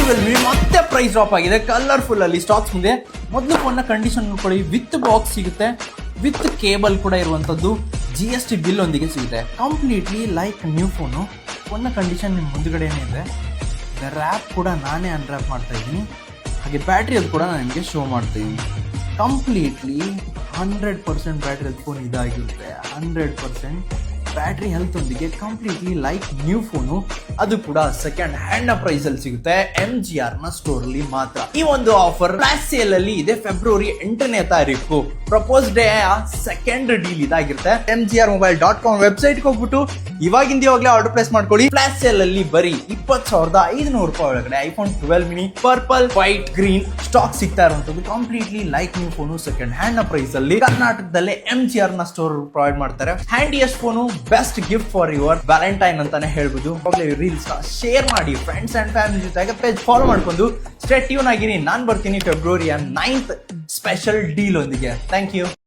12 ಮತ್ತೆ price drop ಆಗಿದೆ. Colourful ಅಲ್ಲಿ ಸ್ಟಾಕ್ಸ್ ಮುಂದೆ. ಮೊದಲು ಫೋನ್ನ ಕಂಡೀಷನ್ ನೋಡ್ಕೊಳ್ಳಿ. ವಿತ್ ಬಾಕ್ಸ್ ಸಿಗುತ್ತೆ, ವಿತ್ ಕೇಬಲ್ ಕೂಡ ಇರುವಂತದ್ದು, GST ಬಿಲ್ ಒಂದಿಗೆ ಸಿಗುತ್ತೆ. Completely like new phone. ಫೋನ್ನ ಕಂಡೀಷನ್ ನಿಮ್ಮ ಮುಂದ್ಗಡೆನೇ ಇದೆ. ರ್ಯಾಪ್ ಕೂಡ ನಾನೇ ಅನ್ರ್ಯಾಪ್ ಮಾಡ್ತಾ ಇದ್ದೀನಿ. ಹಾಗೆ ಬ್ಯಾಟ್ರಿ ಅದು ಕೂಡ ನಾನು ನಿಮಗೆ ಶೋ ಮಾಡ್ತೀನಿ. ಕಂಪ್ಲೀಟ್ಲಿ 100% ಬ್ಯಾಟ್ರಿ ಹೆಲ್ತ್ ಫೋನ್ ಇದಾಗಿರುತ್ತೆ. 100% ಬ್ಯಾಟ್ರಿ ಹೆಲ್ತ್ ಒಂದಿಗೆ ಕಂಪ್ಲೀಟ್ಲಿ ಲೈಕ್ ನ್ಯೂ ಫೋನು. ಅದು ಕೂಡ ಸೆಕೆಂಡ್ ಹ್ಯಾಂಡ್ ಪ್ರೈಸ್ ಅಲ್ಲಿ ಸಿಗುತ್ತೆ. MGR ನ ಸ್ಟೋರ್ ಅಲ್ಲಿ ಮಾತ್ರ. ಈ ಒಂದು ಆಫರ್ ಫ್ಲಾಶ್ ಸೇಲ್ ಅಲ್ಲಿ ಇದೆ. ಫೆಬ್ರವರಿ 8ನೇ ತಾರೀಕು ಪ್ರಪೋಸ್ ಡೇ ಸೆಕೆಂಡ್ ಡೀಲ್ ಇದಾಗಿರುತ್ತೆ. MGRmobile.com ವೆಬ್ಸೈಟ್ ಹೋಗ್ಬಿಟ್ಟು ಇವಾಗಲೇ ಆರ್ಡರ್ ಪ್ಲೇಸ್ ಮಾಡ್ಕೊಳ್ಳಿ. ಫ್ಲಾಶ್ ಸೇಲ್ ಅಲ್ಲಿ ಬರೀ 20,500 ರೂಪಾಯಿ ಒಳಗಡೆ iPhone 12 mini purple, white, green stock ಸಿಗ್ತಾ ಇರುವಂತದ್ದು. Completely like new phone second hand ನ ಪ್ರೈಸ್ ಅಲ್ಲಿ ಕರ್ನಾಟಕದಲ್ಲೇ MGR ನ ಸ್ಟೋರ್ ಪ್ರೊವೈಡ್ ಮಾಡ್ತಾರೆ. Handiest phone, best gift for your valentine ಅಂತಾನೆ ಹೇಳ್ಬೋದು. ರೀಲ್ಸ್ ಶೇರ್ ಮಾಡಿ, ಫ್ರೆಂಡ್ಸ್ ಅಂಡ್ ಫ್ಯಾಮಿಲಿ ಜೊತೆಗೆ ಪೇಜ್ ಫಾಲೋ ಮಾಡ್ಕೊಂಡು ಸ್ಟೇ ಟ್ಯೂನ್ ಆಗಿರಿ. ನಾನು ಬರ್ತೀನಿ ಫೆಬ್ರವರಿ 9th ಸ್ಪೆಷಲ್ ಡೀಲ್ ಒಂದಿಗೆ. Thank you.